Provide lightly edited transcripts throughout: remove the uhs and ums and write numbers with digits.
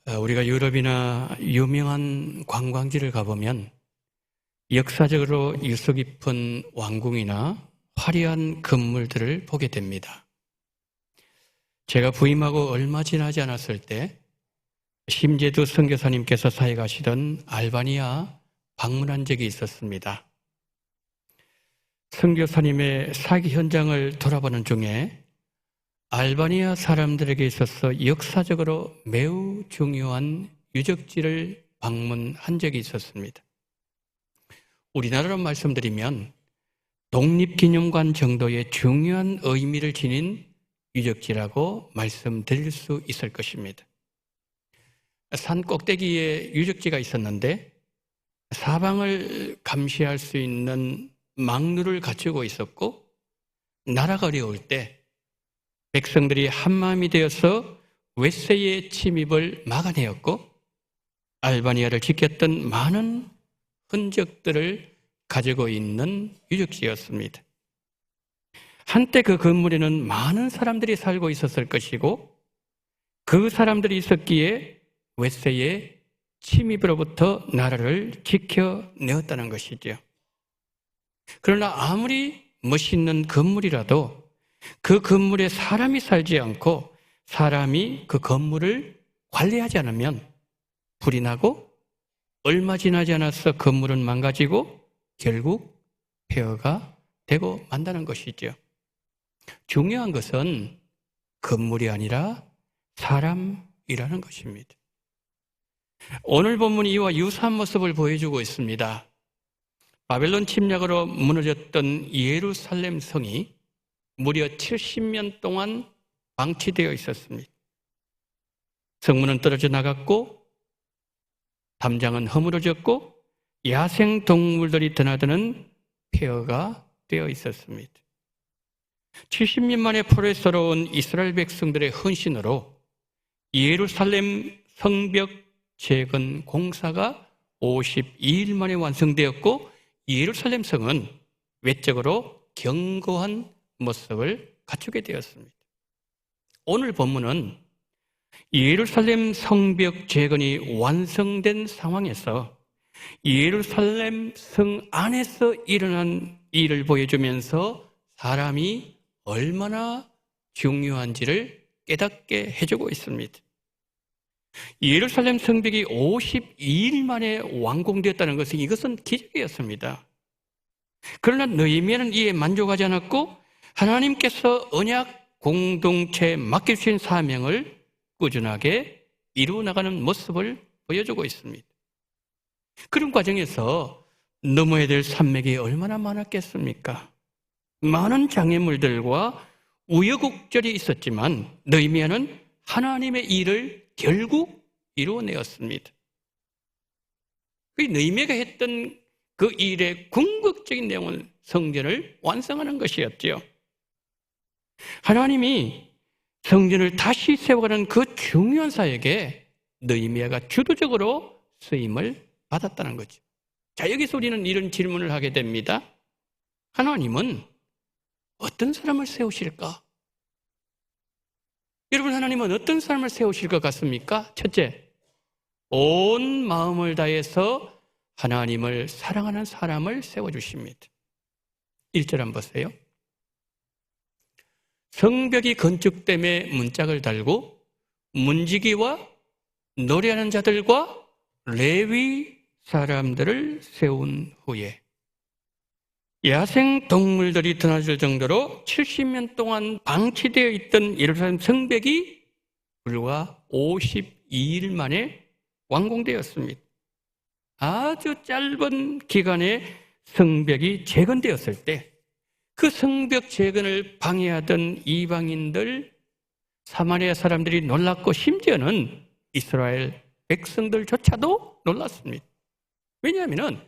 우리가 유럽이나 유명한 관광지를 가보면 역사적으로 유서 깊은 왕궁이나 화려한 건물들을 보게 됩니다. 제가 부임하고 얼마 지나지 않았을 때 심재두 선교사님께서 사역하시던 알바니아 방문한 적이 있었습니다. 선교사님의 사역 현장을 돌아보는 중에 알바니아 사람들에게 있어서 역사적으로 매우 중요한 유적지를 방문한 적이 있었습니다. 우리나라로 말씀드리면 독립기념관 정도의 중요한 의미를 지닌 유적지라고 말씀드릴 수 있을 것입니다. 산 꼭대기에 유적지가 있었는데 사방을 감시할 수 있는 망루를 갖추고 있었고, 나라가 어려울 때 백성들이 한마음이 되어서 웨세의 침입을 막아내었고, 알바니아를 지켰던 많은 흔적들을 가지고 있는 유적지였습니다. 한때 그 건물에는 많은 사람들이 살고 있었을 것이고, 그 사람들이 있었기에 웨세의 침입으로부터 나라를 지켜내었다는 것이죠. 그러나 아무리 멋있는 건물이라도 그 건물에 사람이 살지 않고 사람이 그 건물을 관리하지 않으면 불이 나고, 얼마 지나지 않아서 건물은 망가지고 결국 폐허가 되고 만다는 것이죠. 중요한 것은 건물이 아니라 사람이라는 것입니다. 오늘 본문이 이와 유사한 모습을 보여주고 있습니다. 바벨론 침략으로 무너졌던 예루살렘 성이 무려 70년 동안 방치되어 있었습니다. 성문은 떨어져 나갔고, 담장은 허물어졌고, 야생 동물들이 드나드는 폐허가 되어 있었습니다. 70년 만에 포로에서러온 이스라엘 백성들의 헌신으로 예루살렘 성벽 재건 공사가 52일 만에 완성되었고, 예루살렘 성은 외적으로 견고한 모습을 갖추게 되었습니다. 오늘 본문은 예루살렘 성벽 재건이 완성된 상황에서 예루살렘 성 안에서 일어난 일을 보여주면서 사람이 얼마나 중요한지를 깨닫게 해주고 있습니다. 예루살렘 성벽이 52일 만에 완공되었다는 것은 이것은 기적이었습니다. 그러나 느헤미야는 이에 만족하지 않았고, 하나님께서 언약 공동체에 맡겨주신 사명을 꾸준하게 이루어나가는 모습을 보여주고 있습니다. 그런 과정에서 넘어야 될 산맥이 얼마나 많았겠습니까? 많은 장애물들과 우여곡절이 있었지만 느헤미야는 하나님의 일을 결국 이루어내었습니다. 그 느헤미야가 했던 그 일의 궁극적인 내용은 성전을 완성하는 것이었죠. 하나님이 성전을 다시 세워가는 그 중요한 사역에 느헤미야가 주도적으로 쓰임을 받았다는 거죠. 자, 여기서 우리는 이런 질문을 하게 됩니다. 하나님은 어떤 사람을 세우실까? 여러분, 하나님은 어떤 사람을 세우실 것 같습니까? 첫째, 온 마음을 다해서 하나님을 사랑하는 사람을 세워주십니다. 1절 한번 보세요. 성벽이 건축됨에 문짝을 달고 문지기와 노래하는 자들과 레위 사람들을 세운 후에 야생 동물들이 드나들 정도로 70년 동안 방치되어 있던 예루살렘 성벽이 불과 52일 만에 완공되었습니다. 아주 짧은 기간에 성벽이 재건되었을 때 그 성벽 재건을 방해하던 이방인들, 사마리아 사람들이 놀랐고, 심지어는 이스라엘 백성들조차도 놀랐습니다. 왜냐하면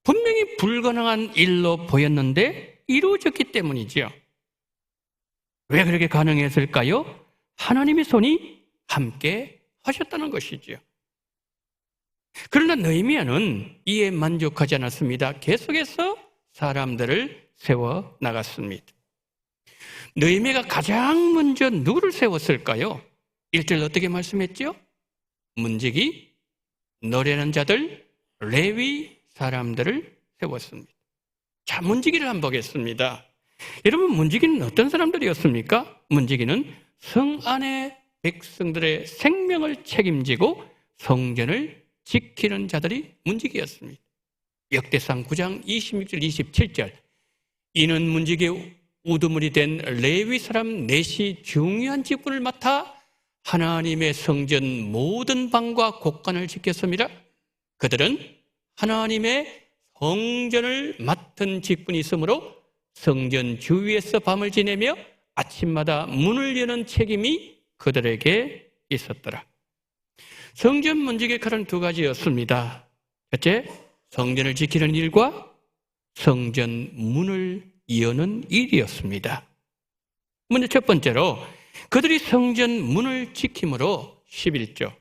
분명히 불가능한 일로 보였는데 이루어졌기 때문이죠. 왜 그렇게 가능했을까요? 하나님의 손이 함께 하셨다는 것이죠. 그러나 느헤미야는 이에 만족하지 않았습니다. 계속해서 사람들을 세워 나갔습니다. 느헤미야가 가장 먼저 누구를 세웠을까요? 1절 어떻게 말씀했죠? 문지기, 노래하는 자들, 레위 사람들을 세웠습니다. 자, 문지기를 한번 보겠습니다. 여러분, 문지기는 어떤 사람들이었습니까? 문지기는 성 안의 백성들의 생명을 책임지고 성전을 지키는 자들이 문지기였습니다. 역대상 9장 26절 27절 이는 문지기의 우두머리 된 레위 사람 넷이 중요한 직분을 맡아 하나님의 성전 모든 방과 곳간을 지켰습니다. 그들은 하나님의 성전을 맡은 직분이 있으므로 성전 주위에서 밤을 지내며 아침마다 문을 여는 책임이 그들에게 있었더라. 성전 문지기의 칼은 두 가지였습니다. 첫째, 성전을 지키는 일과 성전 문을 여는 일이었습니다. 먼저 첫 번째로 그들이 성전 문을 지킴으로 11조,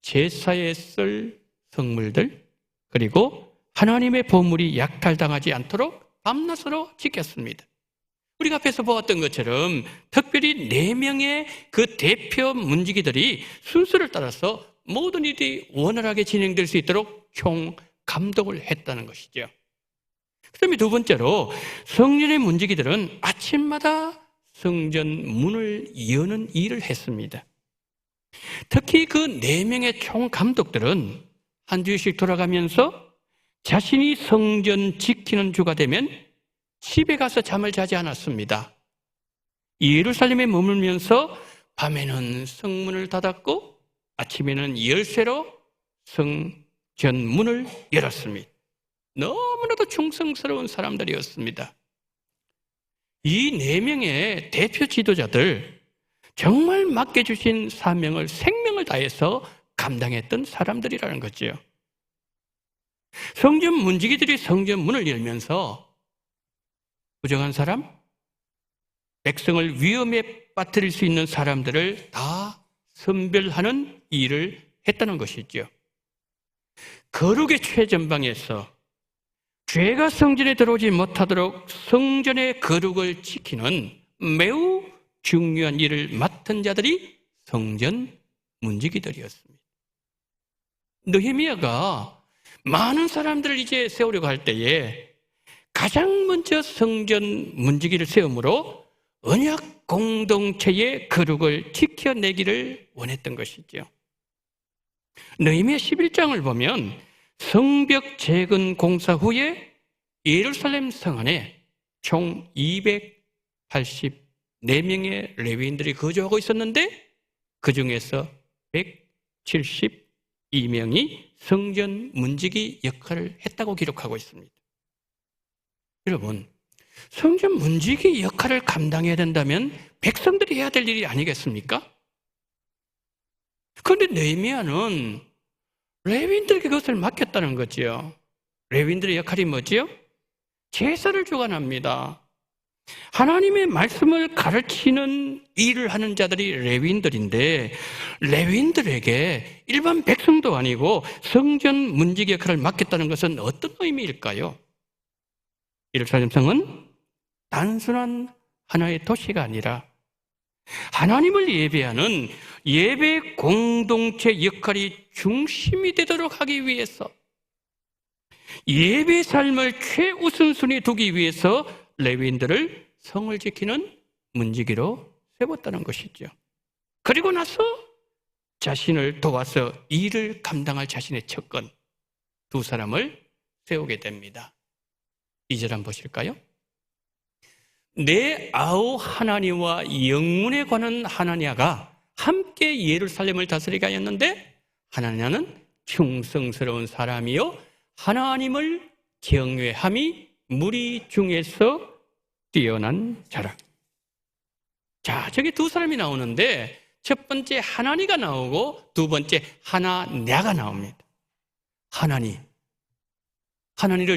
제사에 쓸 성물들 그리고 하나님의 보물이 약탈당하지 않도록 밤낮으로 지켰습니다. 우리가 앞에서 보았던 것처럼 특별히 4명의 그 대표 문지기들이 순서를 따라서 모든 일이 원활하게 진행될 수 있도록 총 감독을 했다는 것이죠. 그 다음에 두 번째로 성전의 문지기들은 아침마다 성전 문을 여는 일을 했습니다. 특히 그 4명의 총 감독들은 한 주씩 돌아가면서 자신이 성전 지키는 주가 되면 집에 가서 잠을 자지 않았습니다. 예루살렘에 머물면서 밤에는 성문을 닫았고 아침에는 열쇠로 성전 문을 열었습니다. 너무나도 충성스러운 사람들이었습니다. 이 4명의 대표 지도자들, 정말 맡겨주신 사명을 생명을 다해서 감당했던 사람들이라는 거죠. 성전 문지기들이 성전 문을 열면서 부정한 사람, 백성을 위험에 빠뜨릴 수 있는 사람들을 다 선별하는 일을 했다는 것이죠. 거룩의 최전방에서 죄가 성전에 들어오지 못하도록 성전의 거룩을 지키는 매우 중요한 일을 맡은 자들이 성전 문지기들이었습니다. 느헤미야가 많은 사람들을 이제 세우려고 할 때에 가장 먼저 성전 문지기를 세움으로 언약 공동체의 거룩을 지켜내기를 원했던 것이죠. 느헤미야 11장을 보면 성벽 재건 공사 후에 예루살렘 성 안에 총 284명의 레위인들이 거주하고 있었는데 그 중에서 172명이 성전 문지기 역할을 했다고 기록하고 있습니다. 여러분, 성전 문지기 역할을 감당해야 된다면 백성들이 해야 될 일이 아니겠습니까? 그런데 느헤미야는 레위인들에게 그것을 맡겼다는 거지요. 레위인들의 역할이 뭐지요? 제사를 주관합니다. 하나님의 말씀을 가르치는 일을 하는 자들이 레위인들인데 레위인들에게 일반 백성도 아니고 성전 문지기 역할을 맡겼다는 것은 어떤 의미일까요? 예루살렘 성은 단순한 하나의 도시가 아니라 하나님을 예배하는 예배 공동체 역할이 중심이 되도록 하기 위해서 예배 삶을 최우선순위에 두기 위해서 레위인들을 성을 지키는 문지기로 세웠다는 것이죠. 그리고 나서 자신을 도와서 일을 감당할 자신의 척건 두 사람을 세우게 됩니다. 2절 한번 보실까요? 내 아우 하나니와 영문에 관한 하나냐가 함께 예루살렘을 다스리게 하였는데 하나냐는 충성스러운 사람이요 하나님을 경외함이 무리 중에서 뛰어난 자라. 자, 저기 두 사람이 나오는데 첫 번째 하나니가 나오고 두 번째 하나냐가 나옵니다. 하나니를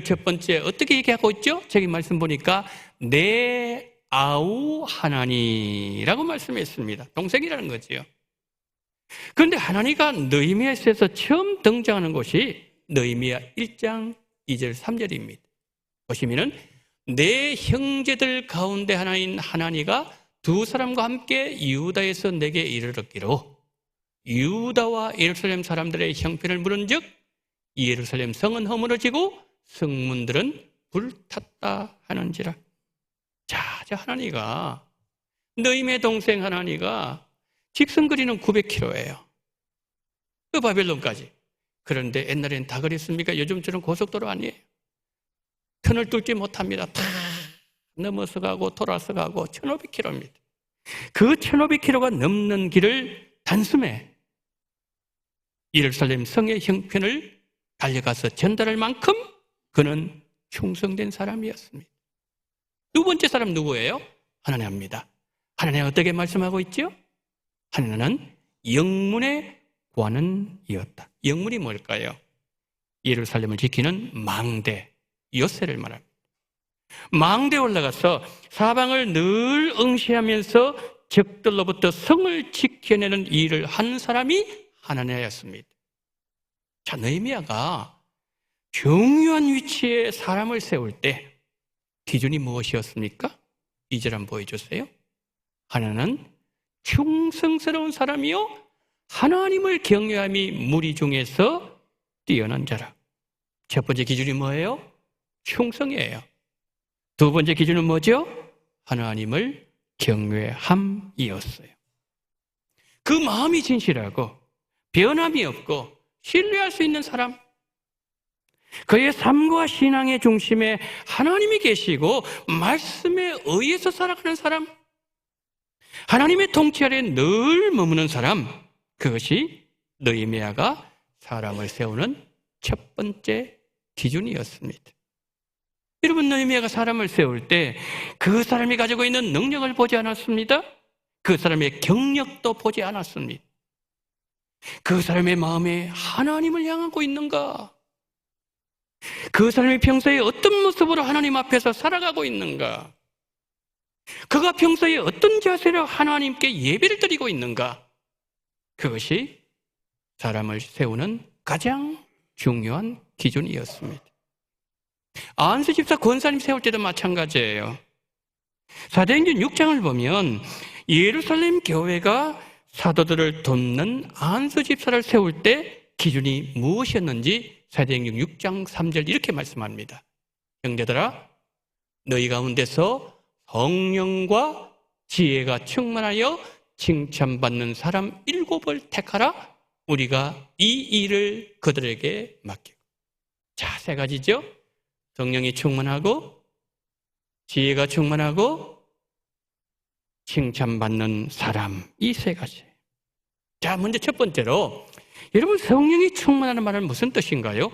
첫 번째 어떻게 얘기하고 있죠? 저기 말씀 보니까 내 아우 하나니라고 말씀했습니다. 동생이라는 거지요. 그런데 하나니가 느헤미야서에서 처음 등장하는 곳이 느헤미야 1장 2절 3절입니다. 보시면은 내 형제들 가운데 하나인 하나니가 두 사람과 함께 유다에서 내게 이르렀기로 유다와 예루살렘 사람들의 형편을 물은즉 예루살렘 성은 허물어지고 성문들은 불탔다 하는지라. 자, 하나니가 너희의 동생 하나니가 직선거리는 900km예요. 그 바벨론까지. 그런데 옛날엔 다 그랬습니까? 요즘처럼 고속도로 아니에요. 터널 뚫지 못합니다. 다 넘어서 가고 돌아서 가고 1500km입니다. 그 1500km가 넘는 길을 단숨에 예루살렘 성의 형편을 달려가서 전달할 만큼 그는 충성된 사람이었습니다. 두 번째 사람 누구예요? 하나냐입니다. 하나냐 어떻게 말씀하고 있죠? 하나냐는 영문의 관원이었다. 영문이 뭘까요? 예루살렘을 지키는 망대, 요새를 말합니다. 망대에 올라가서 사방을 늘 응시하면서 적들로부터 성을 지켜내는 일을 한 사람이 하나냐였습니다. 자, 느헤미야가 중요한 위치에 사람을 세울 때 기준이 무엇이었습니까? 2절 한번 보여주세요. 하나는 충성스러운 사람이요 하나님을 경외함이 무리 중에서 뛰어난 자라. 첫 번째 기준이 뭐예요? 충성이에요. 두 번째 기준은 뭐죠? 하나님을 경외함이었어요. 그 마음이 진실하고 변함이 없고 신뢰할 수 있는 사람, 그의 삶과 신앙의 중심에 하나님이 계시고 말씀에 의해서 살아가는 사람, 하나님의 통치 아래 늘 머무는 사람, 그것이 느헤미야가 사람을 세우는 첫 번째 기준이었습니다. 여러분, 느헤미야가 사람을 세울 때 그 사람이 가지고 있는 능력을 보지 않았습니다. 그 사람의 경력도 보지 않았습니다. 그 사람의 마음에 하나님을 향하고 있는가? 그 사람이 평소에 어떤 모습으로 하나님 앞에서 살아가고 있는가? 그가 평소에 어떤 자세로 하나님께 예배를 드리고 있는가? 그것이 사람을 세우는 가장 중요한 기준이었습니다. 안수 집사 권사님 세울 때도 마찬가지예요. 사도행전 6장을 보면 예루살렘 교회가 사도들을 돕는 안수 집사를 세울 때 기준이 무엇이었는지 사도행전 6장 3절 이렇게 말씀합니다. 형제들아, 너희 가운데서 성령과 지혜가 충만하여 칭찬받는 사람 7을 택하라. 우리가 이 일을 그들에게 맡기고. 자, 세 가지죠. 성령이 충만하고 지혜가 충만하고 칭찬받는 사람, 이 세 가지. 자, 먼저 첫 번째로, 여러분, 성령이 충만하는 말은 무슨 뜻인가요?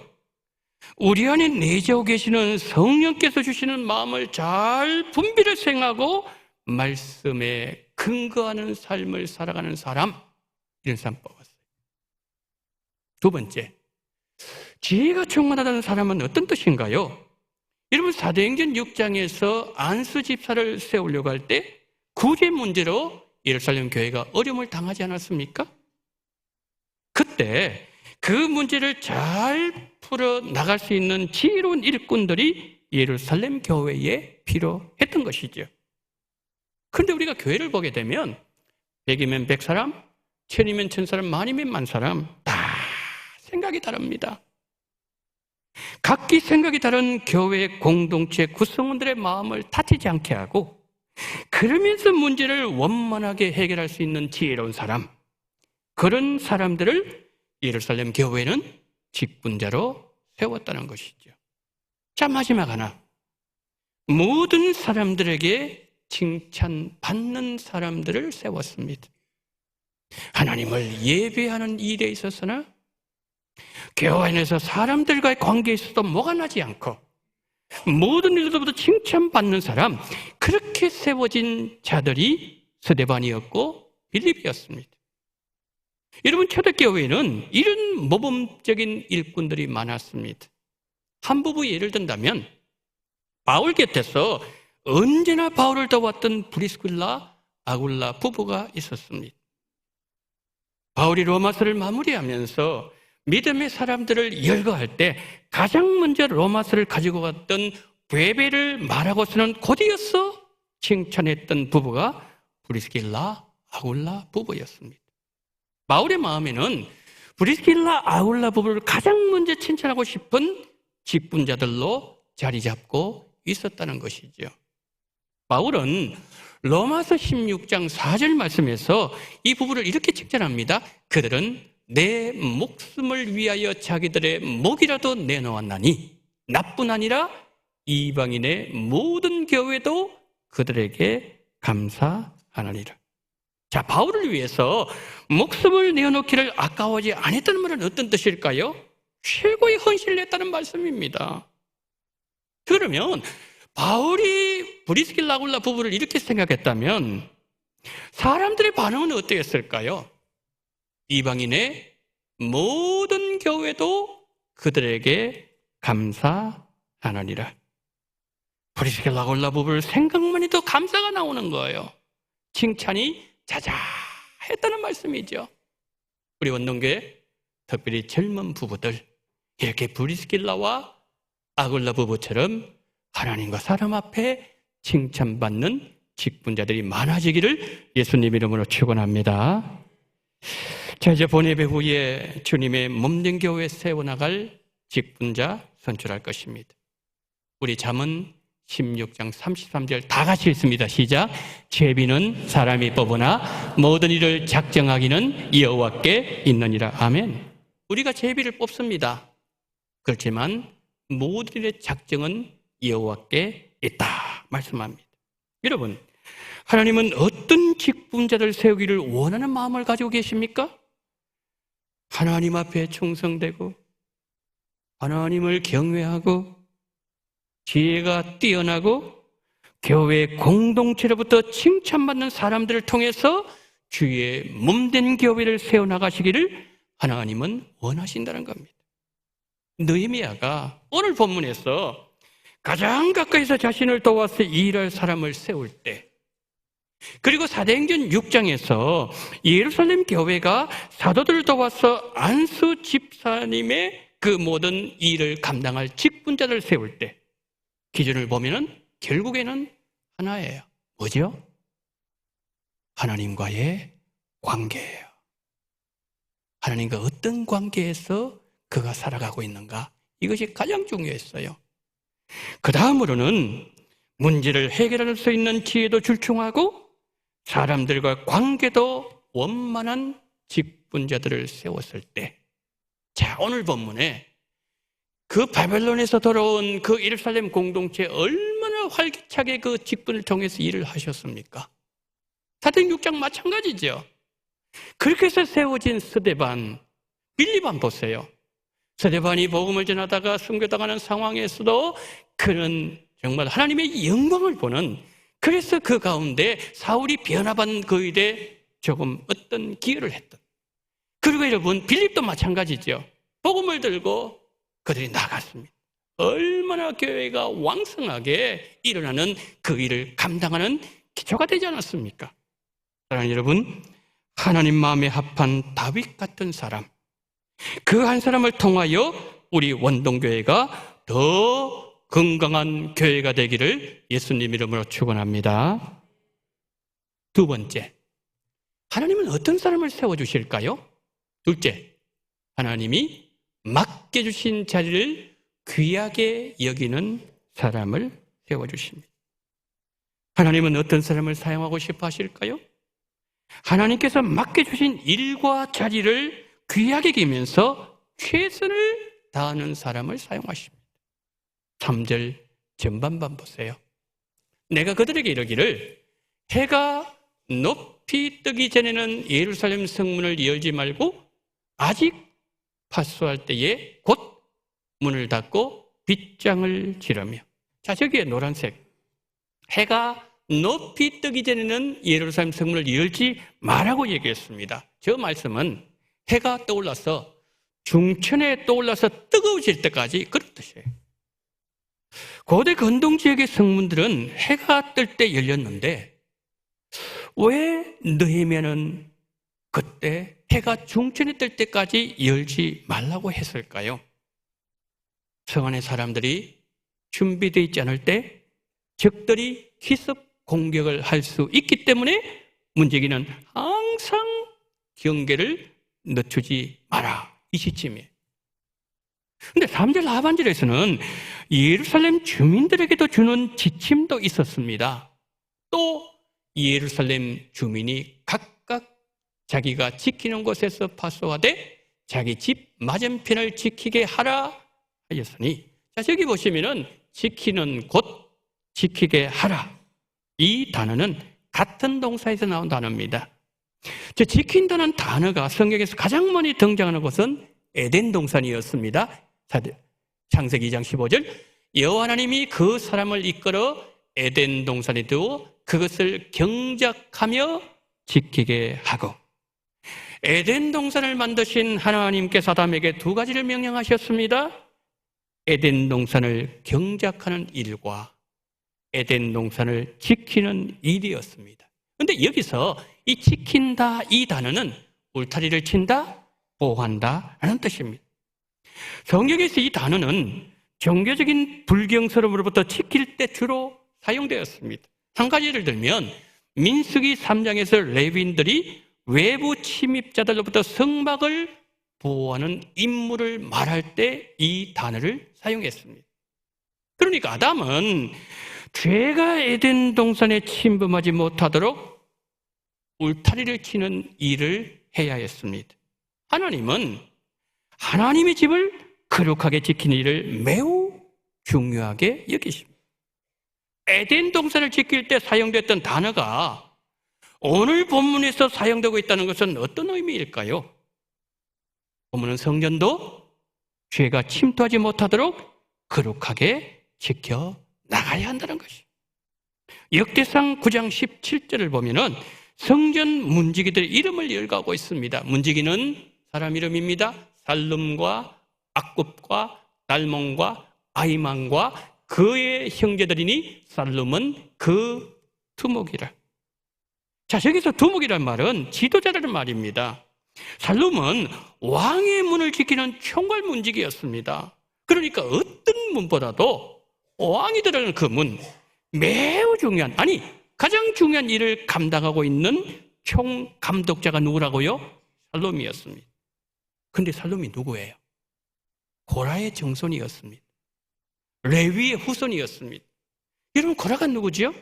우리 안에 내재하고 계시는 성령께서 주시는 마음을 잘 분별해서 행하고 말씀에 근거하는 삶을 살아가는 사람, 이런 사람 뽑았어요. 두 번째, 지혜가 충만하다는 사람은 어떤 뜻인가요? 여러분, 사도행전 6장에서 안수 집사를 세우려고 할 때 구제 문제로 예루살렘 교회가 어려움을 당하지 않았습니까? 그때 그 문제를 잘 풀어 나갈 수 있는 지혜로운 일꾼들이 예루살렘 교회에 필요했던 것이죠. 그런데 우리가 교회를 보게 되면 100이면 100사람, 1000이면 1000사람, 만이면 만사람 다 생각이 다릅니다. 각기 생각이 다른 교회 공동체 구성원들의 마음을 다치지 않게 하고 그러면서 문제를 원만하게 해결할 수 있는 지혜로운 사람, 그런 사람들을 예루살렘 교회는 직분자로 세웠다는 것이죠. 자, 마지막 하나, 모든 사람들에게 칭찬받는 사람들을 세웠습니다. 하나님을 예배하는 일에 있어서나 교회 안에서 사람들과의 관계에서도 뭐가 나지 않고 모든 일로부터 칭찬받는 사람, 그렇게 세워진 자들이 스데반이었고 빌립이었습니다. 여러분, 초대교회에는 이런 모범적인 일꾼들이 많았습니다. 한 부부 예를 든다면 바울 곁에서 언제나 바울을 도왔던 브리스길라, 아굴라 부부가 있었습니다. 바울이 로마서를 마무리하면서 믿음의 사람들을 열거할 때 가장 먼저 로마서를 가지고 갔던 베베를 말하고서는 곧이어서 칭찬했던 부부가 브리스길라, 아굴라 부부였습니다. 바울의 마음에는 브리스길라 아굴라 부부를 가장 먼저 칭찬하고 싶은 직분자들로 자리 잡고 있었다는 것이죠. 바울은 로마서 16장 4절 말씀에서 이 부부를 이렇게 칭찬합니다. 그들은 내 목숨을 위하여 자기들의 목이라도 내놓았나니 나뿐 아니라 이방인의 모든 교회도 그들에게 감사하느니라. 자, 바울을 위해서 목숨을 내어놓기를 아까워하지 않았다는 말은 어떤 뜻일까요? 최고의 헌신을 했다는 말씀입니다. 그러면 바울이 브리스길라 아굴라 부부를 이렇게 생각했다면 사람들의 반응은 어땠을까요? 이방인의 모든 교회도 그들에게 감사하느니라. 브리스길라 아굴라 부부를 생각만 해도 감사가 나오는 거예요. 칭찬이 자자했다는 말씀이죠. 우리 원동교회 특별히 젊은 부부들 이렇게 브리스길라와 아굴라 부부처럼 하나님과 사람 앞에 칭찬받는 직분자들이 많아지기를 예수님 이름으로 축원합니다. 자, 이제 본예배 후에 주님의 몸된 교회 세워나갈 직분자 선출할 것입니다. 우리 잠언 16장 33절 다 같이 읽습니다. 시작. 제비는 사람이 뽑으나 모든 일을 작정하기는 여호와께 있느니라. 아멘. 우리가 제비를 뽑습니다. 그렇지만 모든 일의 작정은 여호와께 있다 말씀합니다. 여러분, 하나님은 어떤 직분자를 세우기를 원하는 마음을 가지고 계십니까? 하나님 앞에 충성되고 하나님을 경외하고 지혜가 뛰어나고 교회 공동체로부터 칭찬받는 사람들을 통해서 주의 몸된 교회를 세워나가시기를 하나님은 원하신다는 겁니다. 느헤미야가 오늘 본문에서 가장 가까이서 자신을 도와서 일할 사람을 세울 때, 그리고 사도행전 6장에서 예루살렘 교회가 사도들을 도와서 안수 집사님의 그 모든 일을 감당할 직분자를 세울 때 기준을 보면은 결국에는 하나예요. 뭐죠? 하나님과의 관계예요. 하나님과 어떤 관계에서 그가 살아가고 있는가, 이것이 가장 중요했어요. 그 다음으로는 문제를 해결할 수 있는 지혜도 출중하고 사람들과 관계도 원만한 직분자들을 세웠을 때, 자, 오늘 본문에 그 바벨론에서 돌아온 그 예루살렘 공동체 얼마나 활기차게 그 직분을 통해서 일을 하셨습니까? 사도행전 6장 마찬가지죠. 그렇게 해서 세워진 스데반, 빌립만 보세요. 스데반이 복음을 전하다가 순교당하는 상황에서도 그는 정말 하나님의 영광을 보는, 그래서 그 가운데 사울이 변화받은 그 일에 조금 어떤 기여를 했던. 그리고 여러분, 빌립도 마찬가지죠. 복음을 들고 그들이 나갔습니다. 얼마나 교회가 왕성하게 일어나는 그 일을 감당하는 기초가 되지 않았습니까? 사랑하는 여러분, 하나님 마음에 합한 다윗 같은 사람, 그 한 사람을 통하여 우리 원동교회가 더 건강한 교회가 되기를 예수님 이름으로 축원합니다. 두 번째, 하나님은 어떤 사람을 세워주실까요? 둘째, 하나님이 맡겨주신 자리를 귀하게 여기는 사람을 세워주십니다. 하나님은 어떤 사람을 사용하고 싶어 하실까요? 하나님께서 맡겨주신 일과 자리를 귀하게 여기면서 최선을 다하는 사람을 사용하십니다. 3절 전반반 보세요. 내가 그들에게 이르기를 해가 높이 뜨기 전에는 예루살렘 성문을 열지 말고 아직 파수할 때에 곧 문을 닫고 빗장을 지르며. 자, 저기에 노란색, 해가 높이 뜨기 전에는 예루살렘 성문을 열지 말라고 얘기했습니다. 저 말씀은 해가 떠올라서 중천에 떠올라서 뜨거워질 때까지 그런 뜻이에요. 고대 근동 지역의 성문들은 해가 뜰 때 열렸는데 왜 느헤미야는 그때 해가 중천에 뜰 때까지 열지 말라고 했을까요? 성 안의 사람들이 준비되어 있지 않을 때 적들이 기습 공격을 할 수 있기 때문에 문제기는 항상 경계를 늦추지 마라. 이 시점이에요. 근데 3절 하반절에서는 예루살렘 주민들에게도 주는 지침도 있었습니다. 또 예루살렘 주민이 각각 자기가 지키는 곳에서 파수하되 자기 집 맞은편을 지키게 하라 하였으니, 자, 저기 보시면은 지키는 곳, 지키게 하라, 이 단어는 같은 동사에서 나온 단어입니다. 저 지킨다는 단어가 성경에서 가장 많이 등장하는 것은 에덴 동산이었습니다. 창세기 2장 15절, 여호와 하나님이 그 사람을 이끌어 에덴 동산에 두어 그것을 경작하며 지키게 하고, 에덴 동산을 만드신 하나님께서 아담에게 두 가지를 명령하셨습니다. 에덴 동산을 경작하는 일과 에덴 동산을 지키는 일이었습니다. 그런데 여기서 이 지킨다, 이 단어는 울타리를 친다, 보호한다 라는 뜻입니다. 성경에서 이 단어는 종교적인 불경스러움으로부터 지킬 때 주로 사용되었습니다. 한 가지를 들면 민수기 3장에서 레위인들이 외부 침입자들로부터 성막을 보호하는 임무를 말할 때 이 단어를 사용했습니다. 그러니까 아담은 죄가 에덴 동산에 침범하지 못하도록 울타리를 치는 일을 해야 했습니다. 하나님은 하나님의 집을 거룩하게 지키는 일을 매우 중요하게 여기십니다. 에덴 동산을 지킬 때 사용됐던 단어가 오늘 본문에서 사용되고 있다는 것은 어떤 의미일까요? 본문은 성전도 죄가 침투하지 못하도록 거룩하게 지켜 나가야 한다는 것이죠. 역대상 9장 17절을 보면은 성전 문지기들의 이름을 열거하고 있습니다. 문지기는 사람 이름입니다. 살룸과 악굽과 달몬과 아히만과 그의 형제들이니 살룸은 그 두목이라. 자, 여기서 두목이란 말은 지도자라는 말입니다. 살룸은 왕의 문을 지키는 총괄 문지기였습니다. 그러니까 어떤 문보다도 왕이 들어가는 그 문, 매우 중요한, 아니 가장 중요한 일을 감당하고 있는 총감독자가 누구라고요? 살룸이었습니다. 그런데 살룸이 누구예요? 고라의 정손이었습니다. 레위의 후손이었습니다. 여러분, 고라가 누구죠?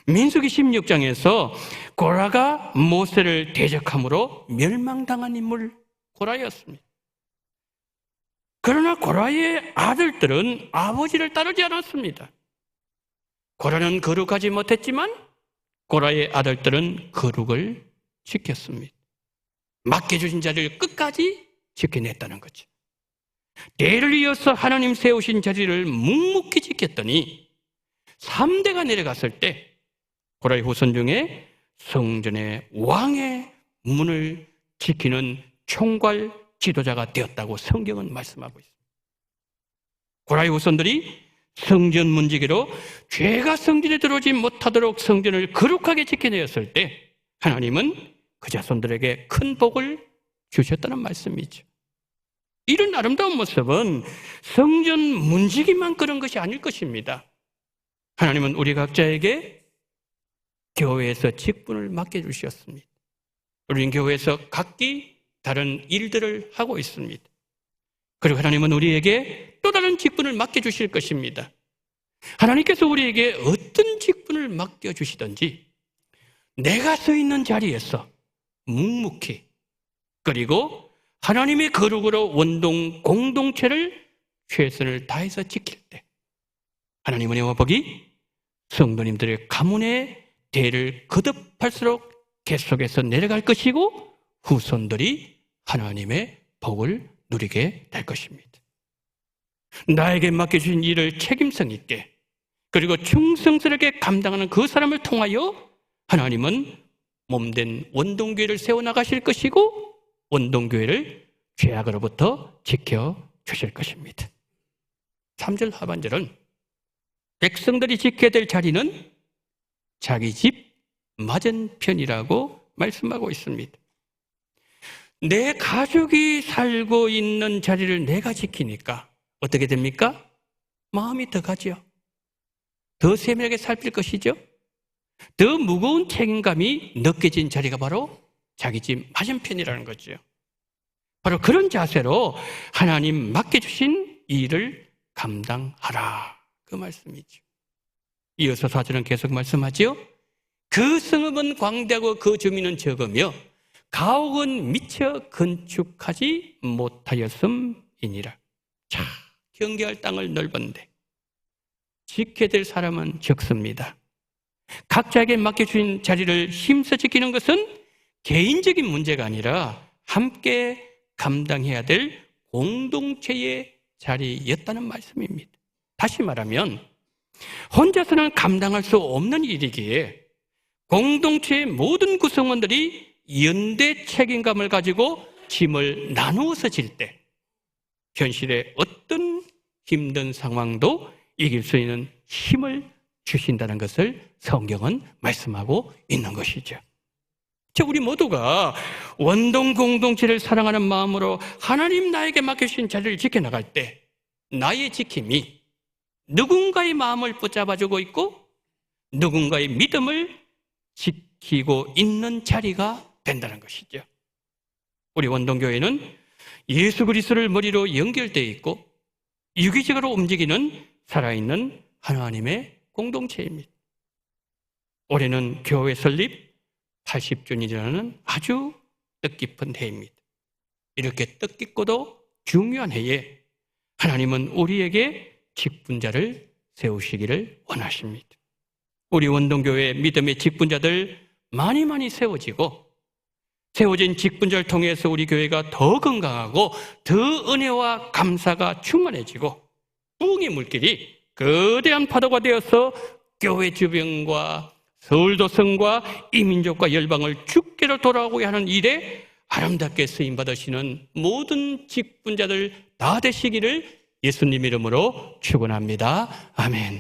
민수기 16장에서 고라가 모세를 대적함으로 멸망당한 인물 고라였습니다. 그러나 고라의 아들들은 아버지를 따르지 않았습니다. 고라는 거룩하지 못했지만 고라의 아들들은 거룩을 지켰습니다. 맡겨주신 자리를 끝까지 지켜냈다는 거죠. 대를 이어서 하나님 세우신 자리를 묵묵히 지켰더니 3대가 내려갔을 때 고라의 후손 중에 성전의 왕의 문을 지키는 총괄 지도자가 되었다고 성경은 말씀하고 있습니다. 고라의 후손들이 성전 문지기로 죄가 성전에 들어오지 못하도록 성전을 거룩하게 지켜내었을 때 하나님은 그 자손들에게 큰 복을 주셨다는 말씀이죠. 이런 아름다운 모습은 성전 문지기만 그런 것이 아닐 것입니다. 하나님은 우리 각자에게 교회에서 직분을 맡겨주셨습니다. 우리는 교회에서 각기 다른 일들을 하고 있습니다. 그리고 하나님은 우리에게 또 다른 직분을 맡겨주실 것입니다. 하나님께서 우리에게 어떤 직분을 맡겨주시든지 내가 서 있는 자리에서 묵묵히, 그리고 하나님의 거룩으로 원동 공동체를 최선을 다해서 지킬 때 하나님의 은혜와 복이 성도님들의 가문의 대를 거듭할수록 계속해서 내려갈 것이고 후손들이 하나님의 복을 누리게 될 것입니다. 나에게 맡겨주신 일을 책임성 있게 그리고 충성스럽게 감당하는 그 사람을 통하여 하나님은 몸된 원동교회를 세워나가실 것이고 원동교회를 죄악으로부터 지켜주실 것입니다. 3절 하반절은 백성들이 지켜야 될 자리는 자기 집 맞은편이라고 말씀하고 있습니다. 내 가족이 살고 있는 자리를 내가 지키니까 어떻게 됩니까? 마음이 더 가죠. 더 세밀하게 살필 것이죠. 더 무거운 책임감이 느껴진 자리가 바로 자기 집 맞은편이라는 거죠. 바로 그런 자세로 하나님 맡겨주신 일을 감당하라. 그 말씀이죠. 이어서 4절은 계속 말씀하죠. 그 성읍은 광대하고 그 주민은 적으며 가옥은 미처 건축하지 못하였음이니라. 자, 경계할 땅을 넓은데 지켜야 될 사람은 적습니다. 각자에게 맡겨주신 자리를 힘써 지키는 것은 개인적인 문제가 아니라 함께 감당해야 될 공동체의 자리였다는 말씀입니다. 다시 말하면 혼자서는 감당할 수 없는 일이기에 공동체의 모든 구성원들이 연대 책임감을 가지고 짐을 나누어서 질 때 현실의 어떤 힘든 상황도 이길 수 있는 힘을 주신다는 것을 성경은 말씀하고 있는 것이죠. 우리 모두가 원동 공동체를 사랑하는 마음으로 하나님 나에게 맡겨주신 자리를 지켜나갈 때 나의 지킴이 누군가의 마음을 붙잡아주고 있고 누군가의 믿음을 지키고 있는 자리가 된다는 것이죠. 우리 원동교회는 예수 그리스도를 머리로 연결되어 있고 유기적으로 움직이는 살아있는 하나님의 공동체입니다. 올해는 교회 설립 80주년이라는 아주 뜻깊은 해입니다. 이렇게 뜻깊고도 중요한 해에 하나님은 우리에게 직분자를 세우시기를 원하십니다. 우리 원동교회 믿음의 직분자들 많이 세워지고 세워진 직분자를 통해서 우리 교회가 더 건강하고 더 은혜와 감사가 충만해지고 부흥의 물길이 거대한 파도가 되어서 교회 주변과 서울도성과 이민족과 열방을 주께로 돌아오게 하는 일에 아름답게 쓰임받으시는 모든 직분자들 다 되시기를 예수님 이름으로 축원합니다. 아멘.